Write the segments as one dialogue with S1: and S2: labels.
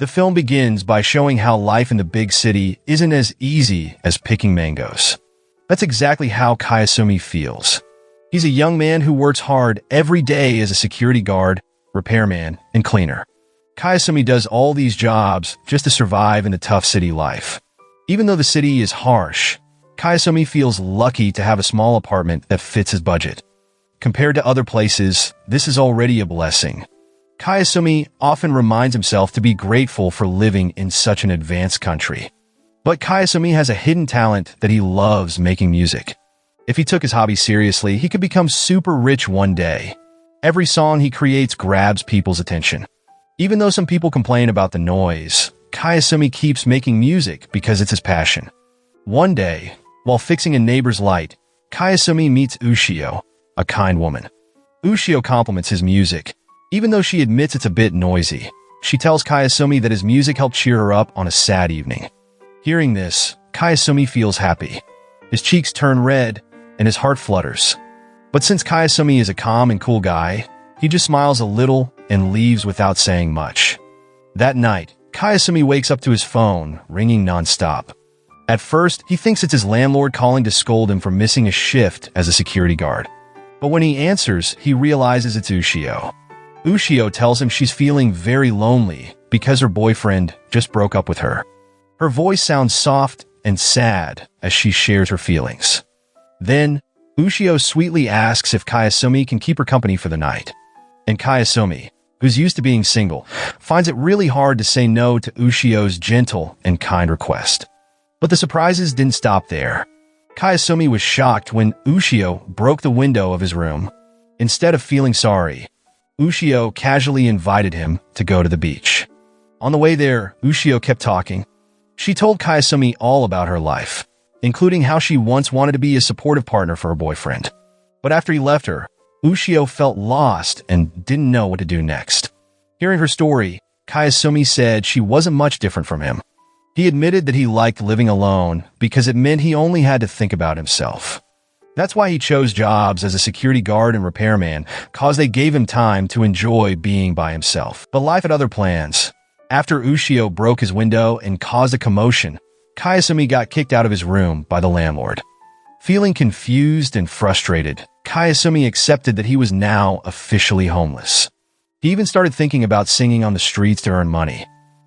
S1: The film begins by showing how life in the big city isn't as easy as picking mangoes. That's exactly how Kayasumi feels. He's a young man who works hard every day as a security guard, repairman, and cleaner. Kayasumi does all these jobs just to survive in the tough city life. Even though the city is harsh, Kayasumi feels lucky to have a small apartment that fits his budget. Compared to other places, this is already a blessing. Kayasumi often reminds himself to be grateful for living in such an advanced country. But Kayasumi has a hidden talent that he loves: making music. If he took his hobby seriously, he could become super rich one day. Every song he creates grabs people's attention. Even though some people complain about the noise, Kayasumi keeps making music because it's his passion. One day, while fixing a neighbor's light, Kayasumi meets Ushio, a kind woman. Ushio compliments his music. Even though she admits it's a bit noisy, she tells Kayasumi that his music helped cheer her up on a sad evening. Hearing this, Kayasumi feels happy. His cheeks turn red, and his heart flutters. But since Kayasumi is a calm and cool guy, he just smiles a little and leaves without saying much. That night, Kayasumi wakes up to his phone ringing nonstop. At first, he thinks it's his landlord calling to scold him for missing a shift as a security guard. But when he answers, he realizes it's Ushio. Ushio tells him she's feeling very lonely because her boyfriend just broke up with her. Her voice sounds soft and sad as she shares her feelings. Then, Ushio sweetly asks if Kayasumi can keep her company for the night. And Kayasumi, who's used to being single, finds it really hard to say no to Ushio's gentle and kind request. But the surprises didn't stop there. Kayasumi was shocked when Ushio broke the window of his room. Instead of feeling sorry, Ushio casually invited him to go to the beach. On the way there, Ushio kept talking. She told Kayasumi all about her life, including how she once wanted to be a supportive partner for her boyfriend. But after he left her, Ushio felt lost and didn't know what to do next. Hearing her story, Kayasumi said she wasn't much different from him. He admitted that he liked living alone because it meant he only had to think about himself. That's why he chose jobs as a security guard and repairman, cause they gave him time to enjoy being by himself. But life had other plans. After Ushio broke his window and caused a commotion, Kayasumi got kicked out of his room by the landlord. Feeling confused and frustrated, Kayasumi accepted that he was now officially homeless. He even started thinking about singing on the streets to earn money.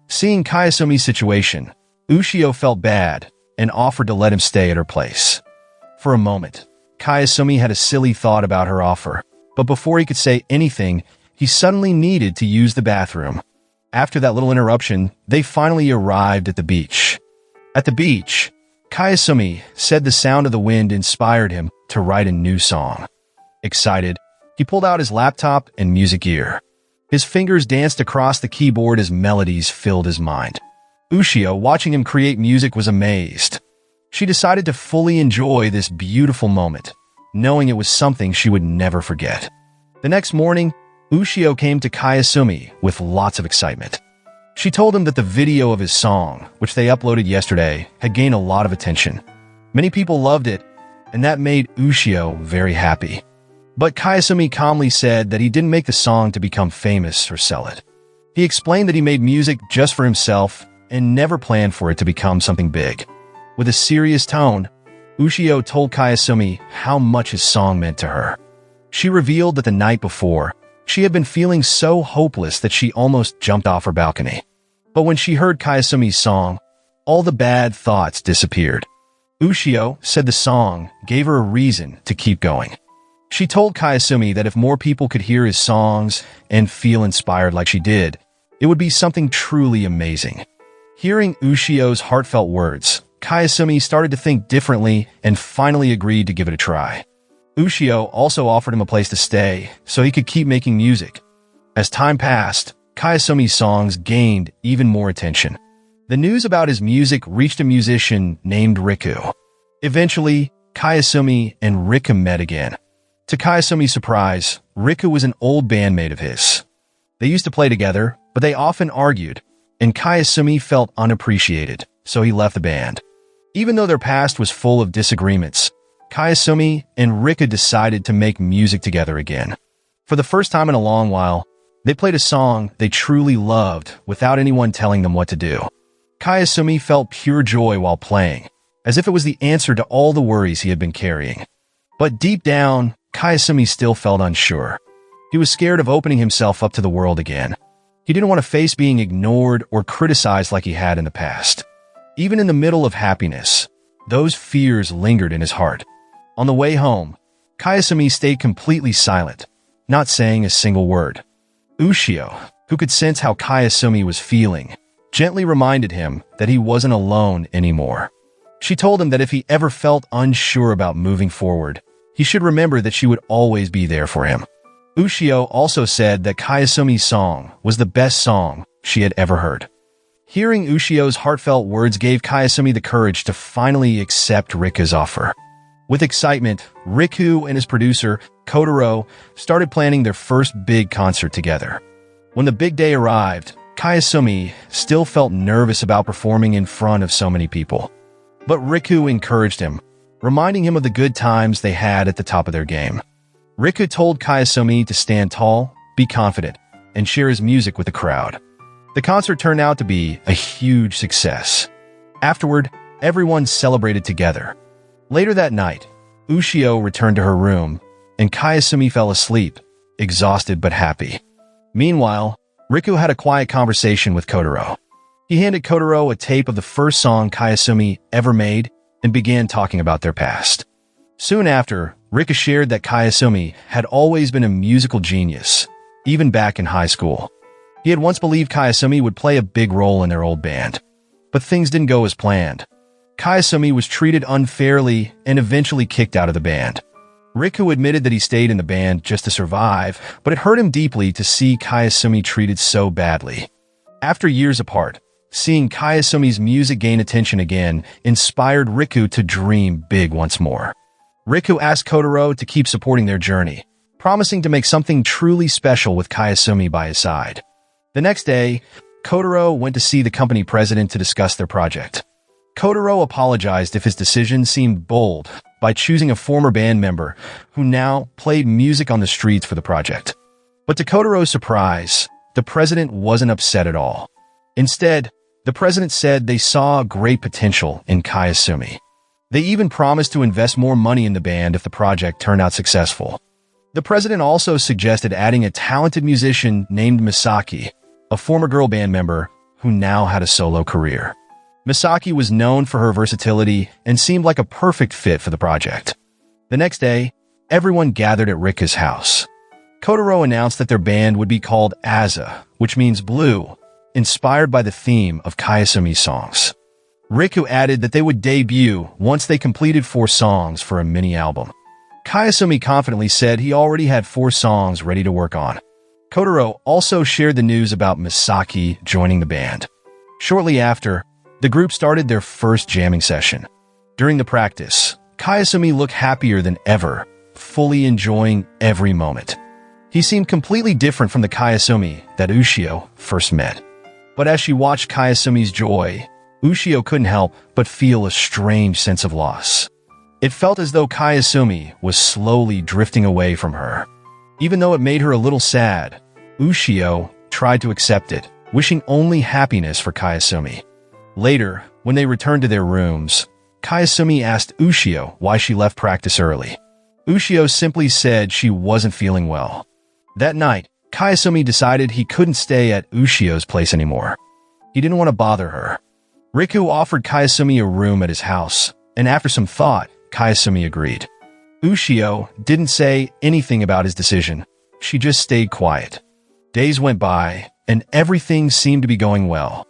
S1: Seeing Kayasumi's situation, Ushio felt bad and offered to let him stay at her place. For a moment, Kayasumi had a silly thought about her offer, but before he could say anything, he suddenly needed to use the bathroom. After that little interruption, they finally arrived at the beach. At the beach, Kayasumi said the sound of the wind inspired him to write a new song. Excited, he pulled out his laptop and music gear. His fingers danced across the keyboard as melodies filled his mind. Ushio, watching him create music, was amazed. She decided to fully enjoy this beautiful moment, knowing it was something she would never forget. The next morning, Ushio came to Kayasumi with lots of excitement. She told him that the video of his song, which they uploaded yesterday, had gained a lot of attention. Many people loved it, and that made Ushio very happy. But Kayasumi calmly said that he didn't make the song to become famous or sell it. He explained that he made music just for himself and never planned for it to become something big. With a serious tone, Ushio told Kayasumi how much his song meant to her. She revealed that the night before, she had been feeling so hopeless that she almost jumped off her balcony. But when she heard Kayasumi's song, all the bad thoughts disappeared. Ushio said the song gave her a reason to keep going. She told Kayasumi that if more people could hear his songs and feel inspired like she did, it would be something truly amazing. Hearing Ushio's heartfelt words, Kayasumi started to think differently and finally agreed to give it a try. Ushio also offered him a place to stay so he could keep making music. As time passed, Kayasumi's songs gained even more attention. The news about his music reached a musician named Riku. Eventually, Kayasumi and Riku met again. To Kayasumi's surprise, Riku was an old bandmate of his. They used to play together, but they often argued, and Kayasumi felt unappreciated, so he left the band. Even though their past was full of disagreements, Kayasumi and Riku decided to make music together again. For the first time in a long while, They played a song they truly loved without anyone telling them what to do. Kayasumi felt pure joy while playing, as if it was the answer to all the worries he had been carrying. But deep down, Kayasumi still felt unsure. He was scared of opening himself up to the world again. He didn't want to face being ignored or criticized like he had in the past. Even in the middle of happiness, those fears lingered in his heart. On the way home, Kayasumi stayed completely silent, not saying a single word. Ushio, who could sense how Kayasumi was feeling, gently reminded him that he wasn't alone anymore. She told him that if he ever felt unsure about moving forward, he should remember that she would always be there for him. Ushio also said that Kayasumi's song was the best song she had ever heard. Hearing Ushio's heartfelt words gave Kayasumi the courage to finally accept Riku's offer. With excitement, Riku and his producer, Kotaro, started planning their first big concert together. When the big day arrived, Kayasumi still felt nervous about performing in front of so many people. But Riku encouraged him, reminding him of the good times they had at the top of their game. Riku told Kayasumi to stand tall, be confident, and share his music with the crowd. The concert turned out to be a huge success. Afterward, everyone celebrated together. Later that night, Ushio returned to her room, and Kayasumi fell asleep, exhausted but happy. Meanwhile, Riku had a quiet conversation with Kotaro. He handed Kotaro a tape of the first song Kayasumi ever made and began talking about their past. Soon after, Riku shared that Kayasumi had always been a musical genius, even back in high school. He had once believed Kayasumi would play a big role in their old band. But things didn't go as planned. Kayasumi was treated unfairly and eventually kicked out of the band. Riku admitted that he stayed in the band just to survive, but it hurt him deeply to see Kayasumi treated so badly. After years apart, seeing Kayasumi's music gain attention again inspired Riku to dream big once more. Riku asked Kotaro to keep supporting their journey, promising to make something truly special with Kayasumi by his side. The next day, Kotaro went to see the company president to discuss their project. Kotaro apologized if his decision seemed bold by choosing a former band member who now played music on the streets for the project. But to Kotaro's surprise, the president wasn't upset at all. Instead, the president said they saw great potential in Kayasumi. They even promised to invest more money in the band if the project turned out successful. The president also suggested adding a talented musician named Misaki, a former girl band member who now had a solo career. Misaki was known for her versatility and seemed like a perfect fit for the project. The next day, everyone gathered at Riku's house. Kotaro announced that their band would be called Aza, which means blue, inspired by the theme of Kayasumi's songs. Riku added that they would debut once they completed 4 songs for a mini-album. Kayasumi confidently said he already had 4 songs ready to work on. Kotaro also shared the news about Misaki joining the band. Shortly after, the group started their first jamming session. During the practice, Kayasumi looked happier than ever, fully enjoying every moment. He seemed completely different from the Kayasumi that Ushio first met. But as she watched Kayasumi's joy, Ushio couldn't help but feel a strange sense of loss. It felt as though Kayasumi was slowly drifting away from her. Even though it made her a little sad, Ushio tried to accept it, wishing only happiness for Kayasumi. Later, when they returned to their rooms, Kayasumi asked Ushio why she left practice early. Ushio simply said she wasn't feeling well. That night, Kayasumi decided he couldn't stay at Ushio's place anymore. He didn't want to bother her. Riku offered Kayasumi a room at his house, and after some thought, Kayasumi agreed. Ushio didn't say anything about his decision. She just stayed quiet. Days went by, and everything seemed to be going well.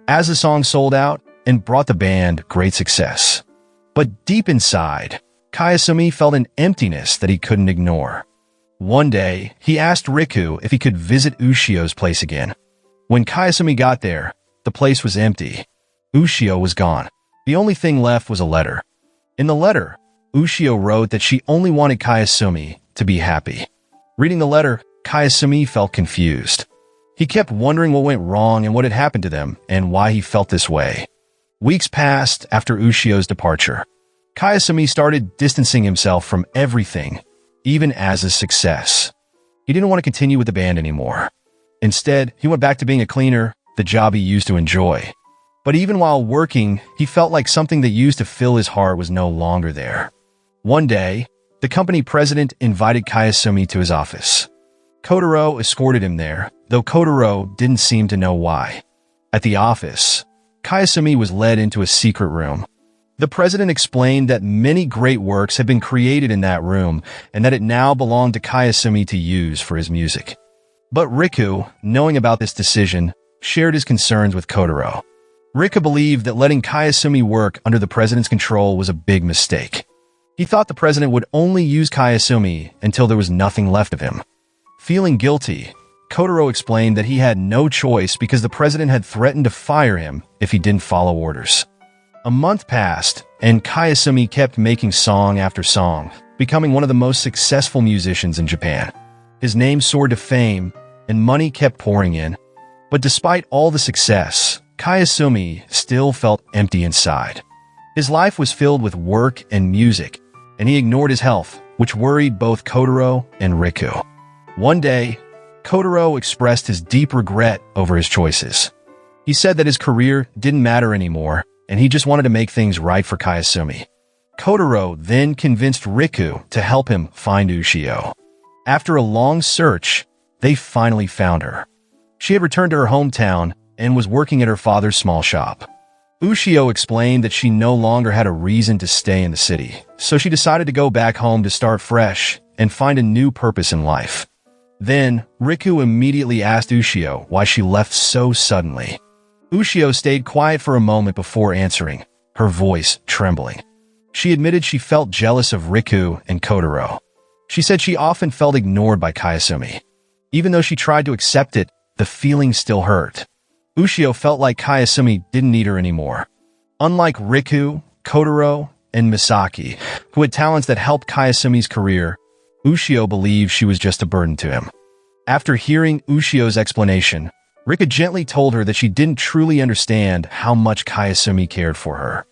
S1: As the song sold out and brought the band great success. But deep inside, Kayasumi felt an emptiness that he couldn't ignore. One day, he asked Riku if he could visit Ushio's place again. When Kayasumi got there, the place was empty. Ushio was gone. The only thing left was a letter. In the letter, Ushio wrote that she only wanted Kayasumi to be happy. Reading the letter, Kayasumi felt confused. He kept wondering what went wrong and what had happened to them and why he felt this way. Weeks passed after Ushio's departure. Kayasumi started distancing himself from everything, even as a success. He didn't want to continue with the band anymore. Instead, he went back to being a cleaner, the job he used to enjoy. But even while working, he felt like something that used to fill his heart was no longer there. One day, the company president invited Kayasumi to his office. Kotaro escorted him there, though Kotaro didn't seem to know why. At the office, Kayasumi was led into a secret room. The president explained that many great works had been created in that room and that it now belonged to Kayasumi to use for his music. But Riku, knowing about this decision, shared his concerns with Kotaro. Riku believed that letting Kayasumi work under the president's control was a big mistake. He thought the president would only use Kayasumi until there was nothing left of him. Feeling guilty, Kotaro explained that he had no choice because the president had threatened to fire him if he didn't follow orders. A month passed, and Kayasumi kept making song after song, becoming one of the most successful musicians in Japan. His name soared to fame, and money kept pouring in. But despite all the success, Kayasumi still felt empty inside. His life was filled with work and music, and he ignored his health, which worried both Kotaro and Riku. One day, Kotaro expressed his deep regret over his choices. He said that his career didn't matter anymore, and he just wanted to make things right for Kayasumi. Kotaro then convinced Riku to help him find Ushio. After a long search, they finally found her. She had returned to her hometown and was working at her father's small shop. Ushio explained that she no longer had a reason to stay in the city, so she decided to go back home to start fresh and find a new purpose in life. Then, Riku immediately asked Ushio why she left so suddenly. Ushio stayed quiet for a moment before answering, her voice trembling. She admitted she felt jealous of Riku and Kotaro. She said she often felt ignored by Kayasumi. Even though she tried to accept it, the feeling still hurt. Ushio felt like Kayasumi didn't need her anymore. Unlike Riku, Kotaro, and Misaki, who had talents that helped Kayasumi's career, Ushio believed she was just a burden to him. After hearing Ushio's explanation, Riku gently told her that she didn't truly understand how much Kayasumi cared for her.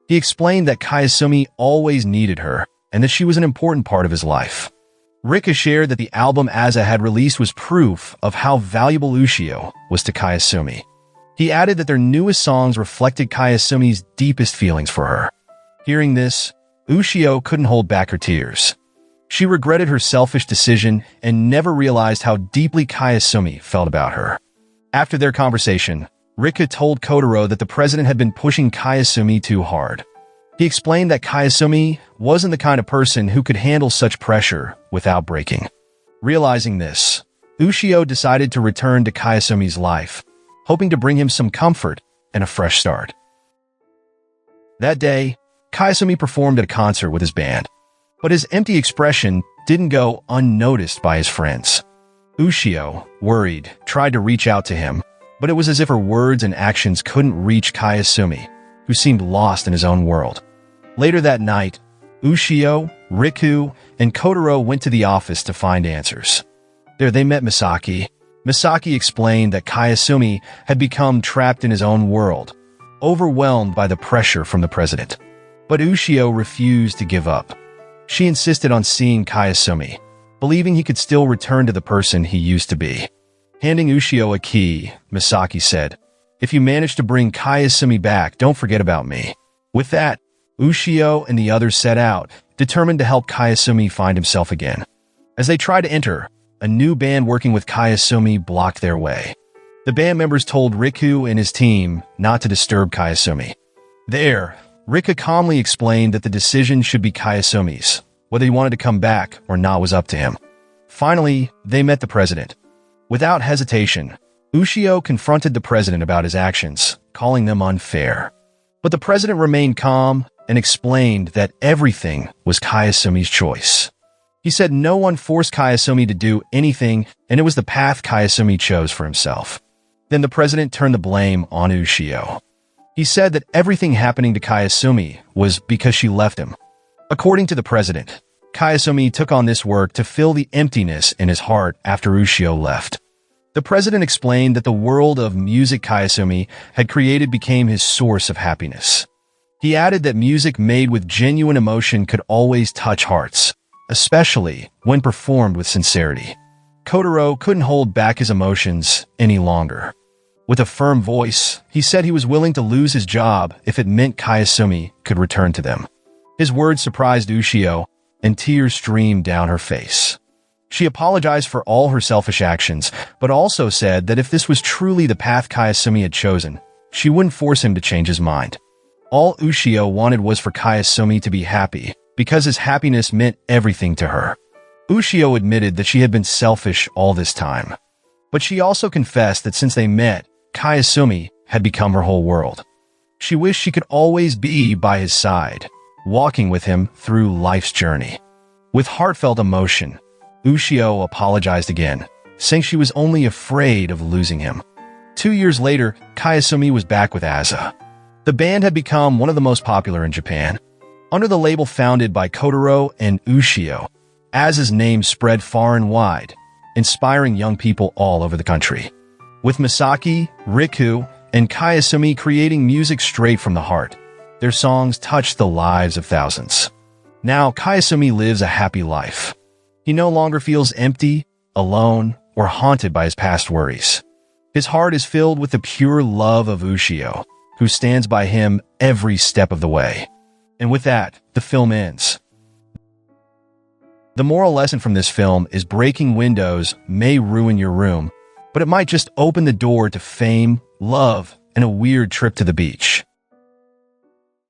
S1: He explained that Kayasumi always needed her and that she was an important part of his life. Riku shared that the album Aza had released was proof of how valuable Ushio was to Kayasumi. He added that their newest songs reflected Kayasumi's deepest feelings for her. Hearing this, Ushio couldn't hold back her tears. She regretted her selfish decision and never realized how deeply Kayasumi felt about her. After their conversation, Riku told Kotaro that the president had been pushing Kayasumi too hard. He explained that Kayasumi wasn't the kind of person who could handle such pressure without breaking. Realizing this, Ushio decided to return to Kayasumi's life, hoping to bring him some comfort and a fresh start. That day, Kayasumi performed at a concert with his band, but his empty expression didn't go unnoticed by his friends. Ushio, worried, tried to reach out to him, but it was as if her words and actions couldn't reach Kayasumi, who seemed lost in his own world. Later that night, Ushio, Riku, and Kotaro went to the office to find answers. There they met Misaki. Misaki explained that Kayasumi had become trapped in his own world, overwhelmed by the pressure from the president. But Ushio refused to give up. She insisted on seeing Kayasumi, believing he could still return to the person he used to be. Handing Ushio a key, Misaki said, "If you manage to bring Kayasumi back, don't forget about me." With that, Ushio and the others set out, determined to help Kayasumi find himself again. As they tried to enter, a new band working with Kayasumi blocked their way. The band members told Riku and his team not to disturb Kayasumi. There, Riku calmly explained that the decision should be Kayasumi's. Whether he wanted to come back or not was up to him. Finally, they met the president. Without hesitation, Ushio confronted the president about his actions, calling them unfair. But the president remained calm and explained that everything was Kayasumi's choice. He said no one forced Kayasumi to do anything, and it was the path Kayasumi chose for himself. Then the president turned the blame on Ushio. He said that everything happening to Kayasumi was because she left him. According to the president, Kayasumi took on this work to fill the emptiness in his heart after Ushio left. The president explained that the world of music Kayasumi had created became his source of happiness. He added that music made with genuine emotion could always touch hearts, especially when performed with sincerity. Kotaro couldn't hold back his emotions any longer. With a firm voice, he said he was willing to lose his job if it meant Kayasumi could return to them. His words surprised Ushio, and tears streamed down her face. She apologized for all her selfish actions, but also said that if this was truly the path Kayasumi had chosen, she wouldn't force him to change his mind. All Ushio wanted was for Kayasumi to be happy, because his happiness meant everything to her. Ushio admitted that she had been selfish all this time. But she also confessed that since they met, Kayasumi had become her whole world. She wished she could always be by his side, walking with him through life's journey. With heartfelt emotion, Ushio apologized again, saying she was only afraid of losing him. 2 years later, Kayasumi was back with Aza. The band had become one of the most popular in Japan. Under the label founded by Kotaro and Ushio, Aza's name spread far and wide, inspiring young people all over the country. With Misaki, Riku, and Kayasumi creating music straight from the heart, their songs touched the lives of thousands. Now, Kayasumi lives a happy life. He no longer feels empty, alone, or haunted by his past worries. His heart is filled with the pure love of Ushio, who stands by him every step of the way. And with that, the film ends. The moral lesson from this film is breaking windows may ruin your room, but it might just open the door to fame, love, and a weird trip to the beach.